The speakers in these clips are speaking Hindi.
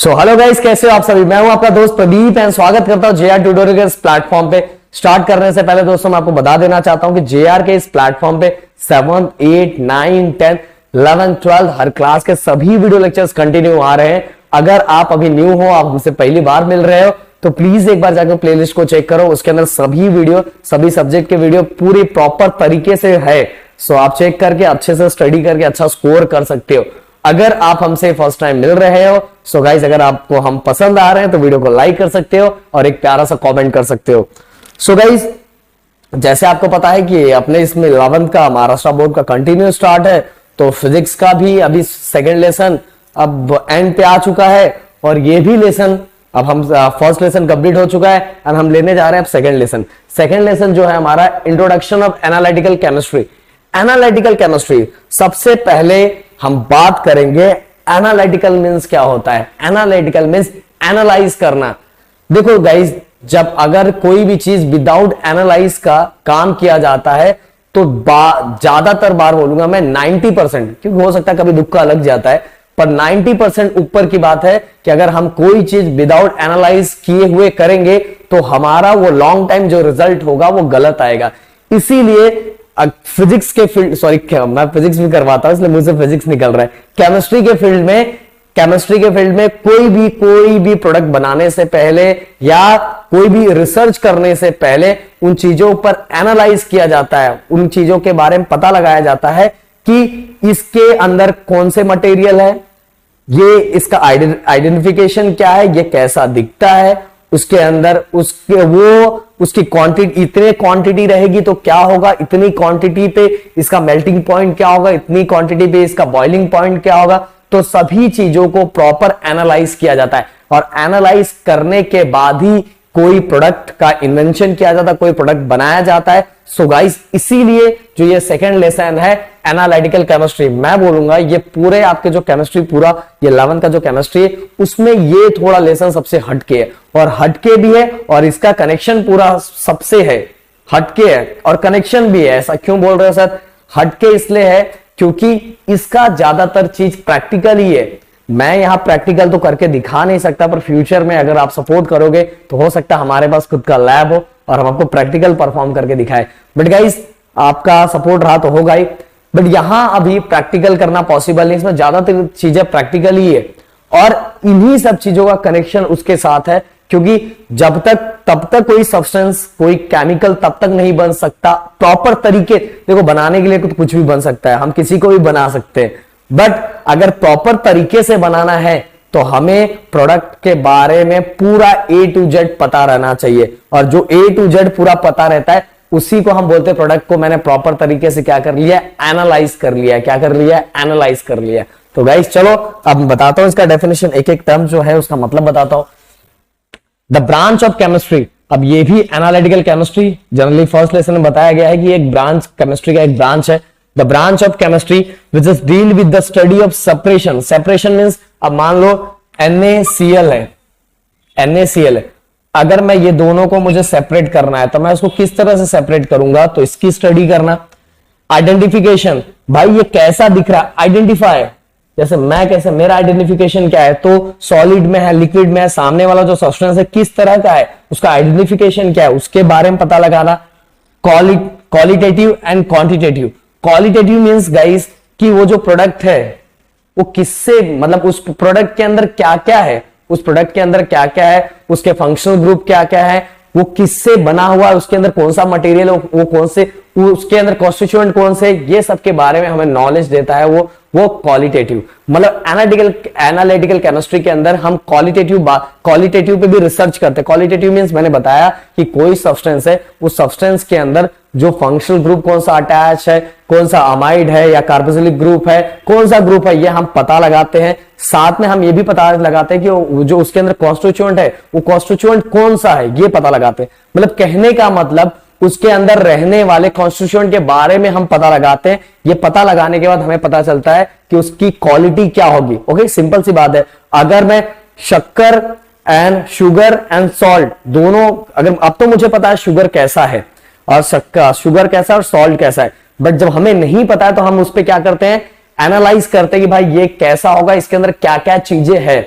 हेलो गाइस, कैसे हो आप सभी। मैं हूं आपका दोस्त प्रदीप एंड स्वागत करता हूं जेआर ट्यूटोरियल इस प्लेटफॉर्म पे। स्टार्ट करने से पहले दोस्तों मैं आपको बता देना चाहता हूं कि जेआर के इस प्लेटफॉर्म पे 7th, 8th, 9th, 10th, 11th, 12th हर क्लास के सभी वीडियो लेक्चर्स कंटिन्यू आ रहे हैं। अगर आप अभी न्यू हो, आप हमसे पहली बार मिल रहे हो, तो प्लीज एक बार जाकर प्लेलिस्ट को चेक करो। उसके अंदर सभी वीडियो, सभी सब्जेक्ट के वीडियो पूरी प्रॉपर तरीके से है। सो आप चेक करके अच्छे से स्टडी करके अच्छा स्कोर कर सकते हो। अगर आप हमसे फर्स्ट टाइम मिल रहे हो, सो गाइस अगर आपको हम पसंद आ रहे हैं तो वीडियो को लाइक कर सकते हो और एक प्यारा सा कमेंट कर सकते हो। सो गाइस, जैसे आपको पता है कि अपने इसमें 11th का महाराष्ट्र बोर्ड का कंटिन्यू स्टार्ट है, तो फिजिक्स का भी अभी सेकेंड लेसन अब एंड पे आ चुका है और ये भी लेसन अब हम फर्स्ट लेसन कंप्लीट हो चुका है और हम लेने जा रहे हैं अब सेकेंड लेसन। सेकेंड लेसन जो है हमारा introduction of analytical chemistry. Analytical chemistry सबसे पहले हम बात करेंगे एनालिटिकल मींस क्या होता है। एनालिटिकल मींस एनालाइज करना। देखो गाइस, जब अगर कोई भी चीज विदाउट एनालाइज का काम किया जाता है तो ज्यादातर बार बोलूंगा मैं 90%, क्योंकि हो सकता है कभी दुक्का लग जाता है, पर 90% ऊपर की बात है कि अगर हम कोई चीज विदाउट एनालाइज किए हुए करेंगे तो हमारा वो लॉन्ग टाइम जो रिजल्ट होगा वो गलत आएगा। इसीलिए फिजिक्स के फील्ड, सॉरी मैं फिजिक्स भी करवाता हूं इसलिए मुझसे फिजिक्स निकल रहा है। केमिस्ट्री के फील्ड में कोई भी प्रोडक्ट बनाने से पहले या कोई भी रिसर्च करने से पहले उन चीजों पर एनालाइज किया जाता है। उन चीजों के बारे में पता लगाया जाता है कि इसके अंदर कौन से मटेरियल है, ये इसका आइडेंटिफिकेशन क्या है, ये कैसा दिखता है, उसके अंदर उसकी क्वांटिटी, इतने क्वांटिटी रहेगी तो क्या होगा, इतनी क्वांटिटी पे इसका मेल्टिंग पॉइंट क्या होगा, इतनी क्वांटिटी पे इसका बॉइलिंग पॉइंट क्या होगा। तो सभी चीजों को प्रॉपर एनालाइज किया जाता है और एनालाइज करने के बाद ही कोई प्रोडक्ट का इन्वेंशन किया जाता है, कोई प्रोडक्ट बनाया जाता है। सो गाइस, इसीलिए जो ये सेकेंड लेसन है एनालिटिकल केमिस्ट्री, मैं बोलूंगा ये पूरे आपके जो केमिस्ट्री, पूरा ये 11th का जो केमिस्ट्री है उसमें ये थोड़ा लेसन सबसे हटके है और हटके भी है और इसका कनेक्शन पूरा सबसे है, हटके है और कनेक्शन भी है। ऐसा क्यों बोल रहे हो सर? हटके इसलिए है क्योंकि इसका ज्यादातर चीज प्रैक्टिकल ही है। मैं यहां प्रैक्टिकल तो करके दिखा नहीं सकता, पर फ्यूचर में अगर आप सपोर्ट करोगे तो हो सकता है हमारे पास खुद का लैब हो और हम आपको प्रैक्टिकल परफॉर्म करके दिखाए। बट गाइस, आपका सपोर्ट रहा तो होगा ही, बट यहां अभी प्रैक्टिकल करना पॉसिबल नहीं। इसमें ज्यादातर चीजें प्रैक्टिकल ही है और इन्हीं सब चीजों का कनेक्शन उसके साथ है, क्योंकि जब तक तब तक कोई सब्सटेंस, कोई केमिकल तब तक नहीं बन सकता प्रॉपर तरीके। देखो, बनाने के लिए तो कुछ भी बन सकता है, हम किसी को भी बना सकते हैं, बट अगर प्रॉपर तरीके से बनाना है तो हमें प्रोडक्ट के बारे में पूरा A to Z पता रहना चाहिए और जो A to Z पूरा पता रहता है उसी को हम बोलते हैं प्रोडक्ट को मैंने प्रॉपर तरीके से क्या कर लिया, एनालाइज कर लिया। क्या कर लिया? एनालाइज कर लिया। तो गाइस चलो अब बताता हूं इसका डेफिनेशन, एक एक टर्म जो है उसका मतलब बताता हूं। द ब्रांच ऑफ केमिस्ट्री, अब ये भी analytical chemistry generally first lesson में बताया गया है कि एक ब्रांच, केमिस्ट्री का एक ब्रांच है। The branch of chemistry which is deal with the study of separation. Separation means, अब मान लो NaCl है, NaCl है, अगर मैं ये दोनों को मुझे सेपरेट करना है तो मैं उसको किस तरह से सेपरेट करूंगा, तो इसकी स्टडी करना। आइडेंटिफिकेशन, भाई ये कैसा दिख रहा है, आइडेंटिफाई, जैसे मैं कैसे, मेरा आइडेंटिफिकेशन क्या है, तो सॉलिड में है, लिक्विड में है, सामने वाला जो सब्सटेंस है किस तरह का है, उसका आइडेंटिफिकेशन क्या है, उसके बारे में पता लगाना। Qualitative and quantitative. Qualitative means guys कि वो जो प्रोडक्ट है वो किससे, मतलब उस प्रोडक्ट के अंदर क्या क्या है, उस प्रोडक्ट के अंदर क्या क्या है, उसके फंक्शनल ग्रुप क्या क्या है, वो किससे बना हुआ है, उसके अंदर कौन सा मटेरियल है, वो कौन से, उसके अंदर कॉन्स्टिट्यूएंट कौन से, ये सब के बारे में हमें नॉलेज देता है वो क्वालिटेटिव। मतलब एनालिटिकल केमिस्ट्री के अंदर हम क्वालिटेटिव पे भी रिसर्च करते हैं। क्वालिटेटिव मींस मैंने बताया कि कोई सब्सटेंस है, उस सब्सटेंस के अंदर जो फंक्शनल ग्रुप कौन सा अटैच है, कौन सा अमाइड है या कार्बोक्सिलिक ग्रुप है, कौन सा ग्रुप है, ये हम पता लगाते हैं। साथ में हम ये भी पता लगाते हैं कि जो उसके अंदर कॉन्स्टिट्यूएंट है वो कॉन्स्टिट्यूएंट कौन सा है, ये पता लगाते हैं। मतलब कहने का मतलब उसके अंदर रहने वाले कॉन्स्टिट्यूएंट के बारे में हम पता लगाते हैं। ये पता लगाने के बाद हमें पता चलता है कि उसकी क्वालिटी क्या होगी। ओके, सिंपल सी बात है। अगर मैं शक्कर एंड शुगर एंड सॉल्ट दोनों, अगर अब तो मुझे पता है शुगर कैसा है और शुगर कैसा है और सॉल्ट कैसा है, बट जब हमें नहीं पता है तो हम उस पर क्या करते हैं, एनालाइज करते हैं कि भाई ये कैसा होगा, इसके अंदर क्या क्या चीजें हैं।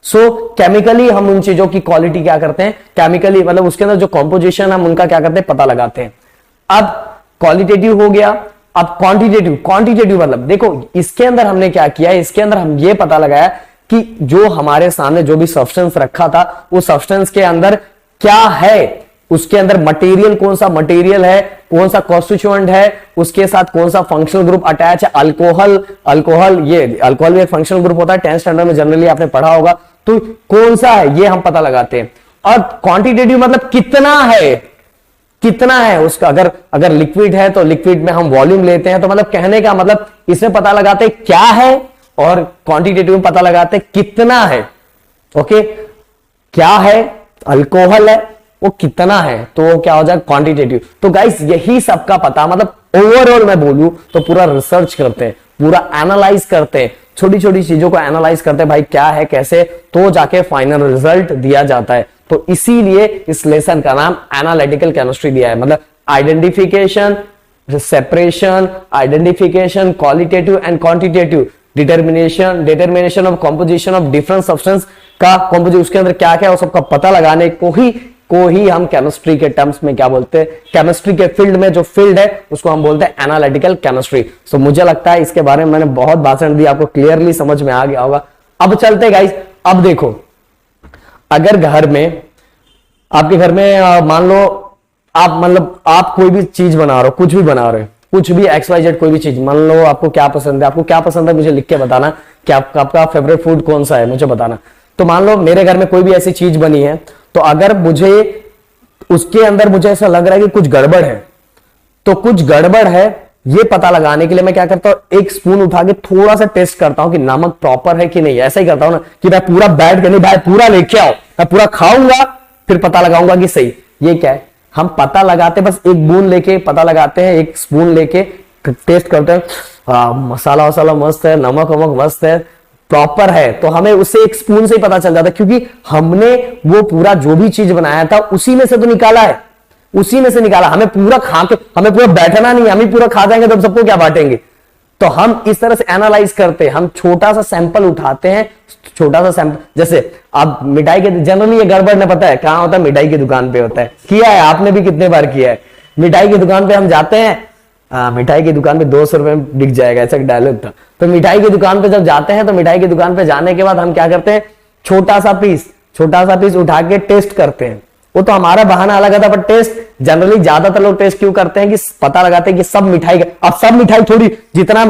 सो केमिकली हम उन चीजों की क्वालिटी क्या करते हैं, केमिकली मतलब उसके अंदर जो कॉम्पोजिशन हम उनका क्या करते हैं, पता लगाते हैं। अब क्वालिटेटिव हो गया, अब क्वांटिटेटिव। क्वांटिटेटिव मतलब देखो इसके अंदर हमने क्या किया, इसके अंदर हम ये पता लगाया कि जो हमारे सामने जो भी सब्सटेंस रखा था वो सब्सटेंस के अंदर क्या है, उसके अंदर मटेरियल कौन सा मटेरियल है, कौन सा कॉन्स्टिट्यूएंट है, उसके साथ कौन सा फंक्शनल ग्रुप अटैच है। अल्कोहल ये अल्कोहल भी एक फंक्शनल ग्रुप होता है, 10th स्टैंडर्ड में जनरली आपने पढ़ा होगा। तो कौन सा है ये हम पता लगाते हैं। और क्वांटिटेटिव मतलब कितना है, कितना है उसका। अगर लिक्विड है तो लिक्विड में हम वॉल्यूम लेते हैं, तो मतलब कहने का मतलब इसमें पता लगाते हैं क्या है, और क्वांटिटेटिव में पता लगाते हैं कितना है। ओके, क्या है, अल्कोहल है, वो कितना है, तो वो क्या हो जाए क्वांटिटेटिव। तो गाइस यही सबका पता, मतलब ओवरऑल मैं बोलूं तो पूरा रिसर्च करते हैं, पूरा एनालाइज करते हैं, छोटी छोटी चीजों को एनालाइज करते हैं, भाई क्या है कैसे, तो जाके फाइनल रिजल्ट दिया जाता है। तो इसीलिए इस लेसन का नाम एनालिटिकल केमिस्ट्री दिया है। मतलब identification, separation, identification, qualitative and quantitative, determination of composition of different substance का कंपोजिशन, उसके अंदर क्या क्या है, सबका पता लगाने को ही हम केमिस्ट्री के टर्म्स में क्या बोलते हैं, केमिस्ट्री के फील्ड में जो फील्ड है उसको हम बोलते हैं एनालिटिकल केमिस्ट्री। सो मुझे लगता है इसके बारे में मैंने बहुत भाषण दिया, आपको क्लियरली समझ में आ गया होगा। अब चलते गाइस, अब देखो अगर घर में, आपके घर में मान लो आप मतलब आप कोई भी चीज बना रहे हो, कुछ भी बना रहे हो, कुछ भी XYZ कोई भी चीज, मान लो आपको क्या पसंद है, आपको क्या पसंद है मुझे लिख के बताना कि आपका फेवरेट फूड कौन सा है, मुझे बताना। तो मान लो मेरे घर में कोई भी ऐसी चीज बनी है, तो अगर मुझे उसके अंदर मुझे ऐसा लग रहा है कि कुछ गड़बड़ है, तो कुछ गड़बड़ है ये पता लगाने के लिए मैं क्या करता हूं, एक स्पून उठा के थोड़ा सा टेस्ट करता हूं कि नमक प्रॉपर है कि नहीं। ऐसा ही करता हूं ना कि मैं पूरा बैठ के नहीं, भाई पूरा लेके आओ, मैं पूरा खाऊंगा फिर पता लगाऊंगा कि सही। ये क्या है, हम पता लगाते, बस एक बूंद लेके पता लगाते हैं, एक स्पून लेके टेस्ट करते हैं, मसाला वसाला मस्त है, नमक वमक मस्त है, प्रॉपर है, तो हमें उससे एक स्पून से ही पता चल जाता है, क्योंकि हमने वो पूरा जो भी चीज बनाया था उसी में से तो निकाला है, उसी में से निकाला। हमें पूरा खा के, हमें पूरा बैठना नहीं, हम ही पूरा खा जाएंगे तो हम सबको क्या बांटेंगे। तो हम इस तरह से एनालाइज करते हैं, हम छोटा सा सैंपल उठाते हैं, छोटा सा सैंपल, जैसे आप मिठाई के, जनरली ये गड़बड़ न पता है कहां होता है, मिठाई की दुकान पे होता है, किया है आपने भी कितने बार किया है। मिठाई की दुकान पे हम जाते हैं, मिठाई की दुकान पे 200 रुपए में बिक जाएगा, ऐसा डायलॉग था। तो मिठाई की दुकान पे जब जाते हैं, तो मिठाई की दुकान पे जाने के बाद हम क्या करते हैं, छोटा सा पीस उठा के टेस्ट करते हैं। वो तो हमारा बहाना अलग था, पर टेस्ट जनरली ज्यादातर लोग टेस्ट क्यों करते हैं कि पता लगाते हैं कि सब मिठाई, अब सब मिठाई थोड़ी, जितना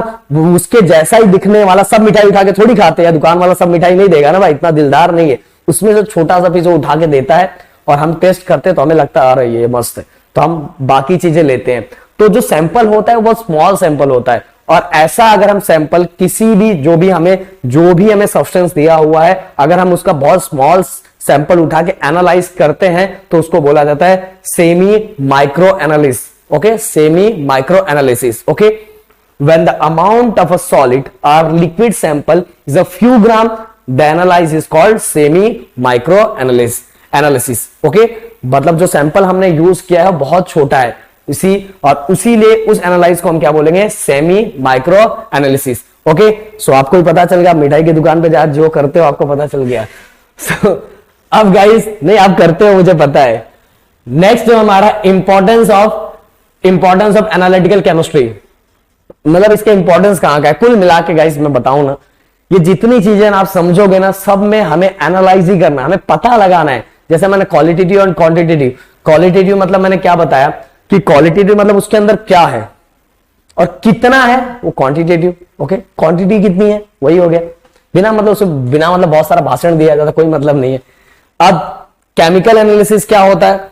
उसके जैसा ही दिखने वाला सब मिठाई उठा के थोड़ी खाते हैं, दुकान वाला सब मिठाई नहीं देगा ना भाई, इतना दिलदार नहीं है। उसमें से छोटा सा पीस वो उठा के देता है और हम टेस्ट करते हैं, तो हमें लगता है अरे ये मस्त है, तो हम बाकी चीजें लेते हैं। तो जो सैंपल होता है वो स्मॉल सैंपल होता है, और ऐसा अगर हम सैंपल किसी भी जो भी हमें सब्सटेंस दिया हुआ है, अगर हम उसका बहुत स्मॉल सैंपल उठा के एनालाइज करते हैं, तो उसको बोला जाता है semi micro analysis. Okay, semi micro analysis. Okay, when the amount of a solid or liquid sample is a few gram, the analysis is called semi micro analysis. Okay, मतलब जो सैंपल हमने यूज किया है बहुत छोटा है, उसीलिए उस एनालाइज को हम क्या बोलेंगे, सेमी माइक्रो एनालिसिस। ओके, सो आपको भी पता चल गया, मिठाई की दुकान पे जहां जो करते हो आपको पता चल गया। so, अब गाइस, नहीं आप करते हो मुझे पता है। नेक्स्ट जो हमारा इंपॉर्टेंस ऑफ एनालिटिकल केमिस्ट्री, मतलब इसका इंपॉर्टेंस कहां का है, कुल मिला के गाइस मैं बताऊं ना, ये जितनी चीजें आप समझोगे ना, सब में हमें एनालाइज ही करना है, हमें पता लगाना है। जैसे मैंने क्वालिटेटिव और क्वांटिटेटिव मतलब मैंने क्या बताया कि क्वालिटेटिव मतलब उसके अंदर क्या है और कितना है, वो क्वांटिटेटिव। ओके, क्वांटिटी कितनी है वही हो गया, बिना मतलब बहुत सारा भाषण दिया जाता, कोई मतलब नहीं है। अब केमिकल एनालिसिस क्या होता है,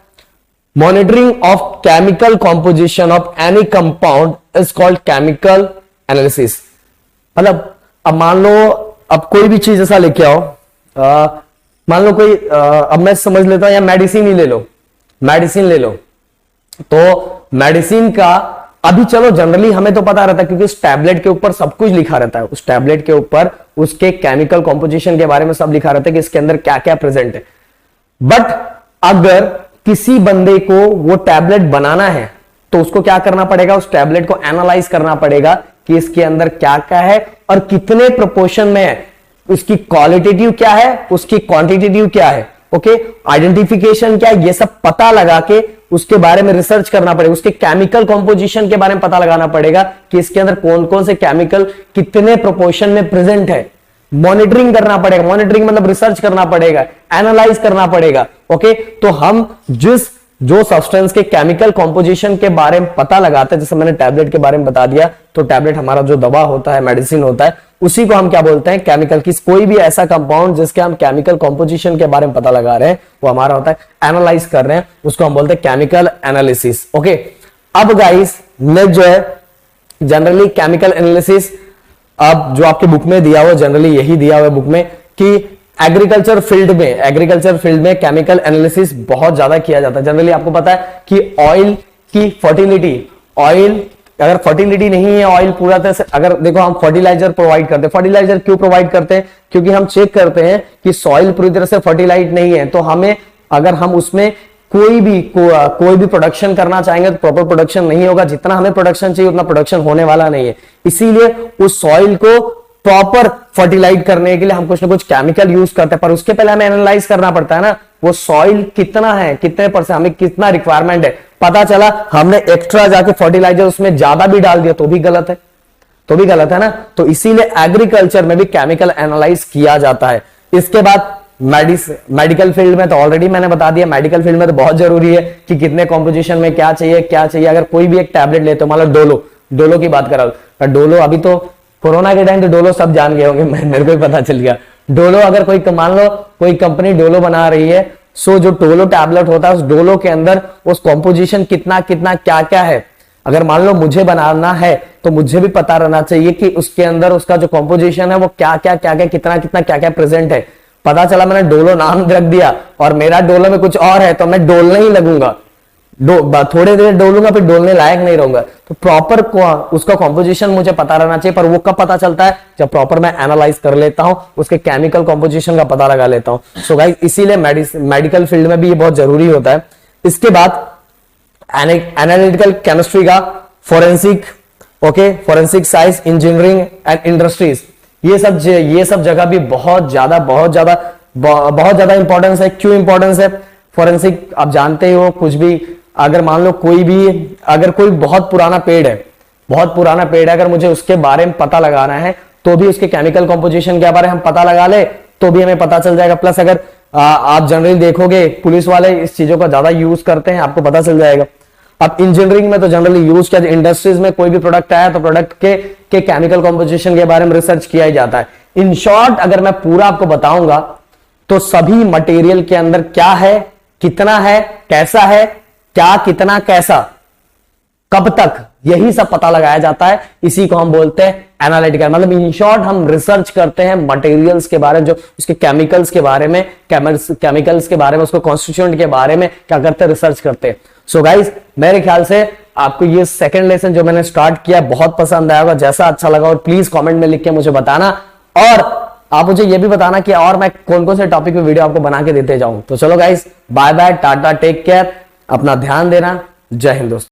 monitoring of chemical composition of any compound is called chemical analysis. मतलब अब मान लो, अब कोई भी चीज ऐसा लेके आओ, मान लो कोई अब मैं समझ लेता हूं, या मेडिसिन ही ले लो, मेडिसिन ले लो, तो मेडिसिन का अभी चलो जनरली हमें तो पता रहता है, क्योंकि उस टैबलेट के ऊपर सब कुछ लिखा रहता है, उस टैबलेट के ऊपर उसके केमिकल कॉम्पोजिशन के बारे में सब लिखा रहता है कि इसके अंदर क्या क्या प्रेजेंट है। बट अगर किसी बंदे को वो टैबलेट बनाना है, तो उसको क्या करना पड़ेगा, उस टैबलेट को एनालाइज करना पड़ेगा कि इसके अंदर क्या क्या है और कितने प्रोपोर्शन में है। उसकी क्वालिटेटिव क्या है, उसकी क्वांटिटेटिव क्या है, ओके, आइडेंटिफिकेशन क्या है, ये सब पता लगा के उसके बारे में रिसर्च करना पड़ेगा, उसके केमिकल कॉम्पोजिशन के बारे में पता लगाना पड़ेगा कि इसके अंदर कौन कौन से केमिकल कितने प्रोपोर्शन में प्रेजेंट है, मॉनिटरिंग करना पड़ेगा, मॉनिटरिंग मतलब रिसर्च करना पड़ेगा, एनालाइज करना पड़ेगा, ओके। तो हम जो सब्सटेंस के केमिकल कॉम्पोजिशन के बारे में पता लगाते हैं, जैसे मैंने टैबलेट के बारे में बता दिया, तो टैबलेट हमारा जो दवा होता है, मेडिसिन होता है, उसी को हम क्या बोलते हैं, केमिकल। की कोई भी ऐसा कंपाउंड जिसके हम केमिकल कॉम्पोजिशन के बारे में पता लगा रहे हैं, वो हमारा होता है एनालाइज कर रहे हैं, उसको हम बोलते हैं केमिकल एनालिसिस, ओके। अब गाइस नेक्स्ट जो है जनरली केमिकल एनालिसिस, अब जो आपके बुक में दिया हुआ, जनरली यही दिया हुआ है बुक में कि एग्रीकल्चर फील्ड में केमिकल एनालिसिस बहुत ज्यादा किया जाता है। जनरली आपको पता है कि ऑयल की फर्टिलिटी, ऑयल अगर फर्टिलिटी नहीं है, ऑयल पूरा तरह से, अगर देखो हम फर्टिलाइजर प्रोवाइड करते हैं, फर्टिलाइजर क्यों प्रोवाइड करते हैं, क्योंकि हम चेक करते हैं कि सॉइल पूरी तरह से फर्टिलाइज नहीं है, तो हमें अगर हम उसमें कोई भी प्रोडक्शन करना चाहेंगे तो प्रॉपर प्रोडक्शन नहीं होगा, जितना हमें प्रोडक्शन चाहिए उतना प्रोडक्शन होने वाला नहीं है। इसीलिए उस सॉइल को प्रॉपर फर्टिलाइज करने के लिए हम कुछ ना कुछ केमिकल यूज करते हैं, पर उसके पहले हमें एनालाइज करना पड़ता है ना, वो सॉइल कितना है, कितने %, हमें कितना रिक्वायरमेंट है। पता चला हमने एक्स्ट्रा जाके फर्टिलाइजर उसमें ज्यादा भी डाल दिया तो भी गलत है, ना। तो इसीलिए एग्रीकल्चर में भी केमिकल एनालाइज किया जाता है। इसके बाद मेडिकल फील्ड में तो ऑलरेडी मैंने बता दिया, मेडिकल फील्ड में तो बहुत जरूरी है कि कितने कॉम्पोजिशन में क्या चाहिए। अगर कोई भी एक टैबलेट लेते हो, मान लो डोलो की बात करा, डोलो अभी तो कोरोना के टाइम तो डोलो सब जान गए होंगे, मेरे को ही पता चल गया। डोलो अगर मान लो कोई कंपनी डोलो बना रही है, सो जो डोलो टैबलेट होता है उस डोलो के अंदर उस कॉम्पोजिशन कितना क्या है, अगर मान लो मुझे बनाना है तो मुझे भी पता रहना चाहिए कि उसके अंदर उसका जो कॉम्पोजिशन है वो क्या कितना प्रेजेंट है। पता चला मैंने डोलो नाम रख दिया और मेरा डोलो में कुछ और है, तो मैं डोलने ही लगूंगा, थोड़े देर डोलूंगा, फिर डोलने लायक नहीं रहूंगा। तो प्रॉपर उसका कॉम्पोजिशन मुझे पता रहना चाहिए, पर वो कब पता चलता है, जब प्रॉपर मैं एनालाइज कर लेता हूं, उसके केमिकल कॉम्पोजिशन का पता लगा लेता हूं। सो गाइस इसीलिए मेडिकल फील्ड में भी ये बहुत जरूरी होता है। इसके बाद एनालिटिकल केमिस्ट्री का forensic, okay, forensic science, engineering and industries, ये सब जगह भी बहुत ज्यादा इंपॉर्टेंस है। क्यों इंपॉर्टेंस है? फोरेंसिक आप जानते हो, कुछ भी अगर मान लो अगर कोई बहुत पुराना पेड़ है, अगर मुझे उसके बारे में पता लगाना है तो भी उसके केमिकल कॉम्पोजिशन के बारे में हम पता लगा ले तो भी हमें पता चल जाएगा। प्लस अगर आप जनरली देखोगे पुलिस वाले इस चीजों का ज्यादा यूज करते हैं, आपको पता चल जाएगा। अब इंजीनियरिंग में तो जनरली यूज किया, इंडस्ट्रीज में कोई भी प्रोडक्ट आया तो प्रोडक्ट के केमिकल कॉम्पोजिशन के बारे में रिसर्च किया ही जाता है। इन शॉर्ट अगर मैं पूरा आपको बताऊंगा तो सभी मटेरियल के अंदर क्या है, कितना है, कैसा है, क्या कितना कैसा, कब तक, यही सब पता लगाया जाता है। इसी को हम बोलते हैं एनालिटिकल। मतलब इन शॉर्ट हम रिसर्च करते हैं मटेरियल्स के बारे में, जो उसके केमिकल्स के बारे में, उसको कॉन्स्टिट्यूएंट के बारे में क्या करते हैं, रिसर्च करते हैं। सो गाइस मेरे ख्याल से आपको ये सेकंड लेसन जो मैंने स्टार्ट किया बहुत पसंद आया होगा। जैसा अच्छा लगा और प्लीज कमेंट में लिख के मुझे बताना, और आप मुझे ये भी बताना कि और मैं कौन कौन से टॉपिक पे वीडियो आपको बना के देते जाऊं। तो चलो guys, bye bye, tata, take care, अपना ध्यान देना, जय हिंद दोस्तों।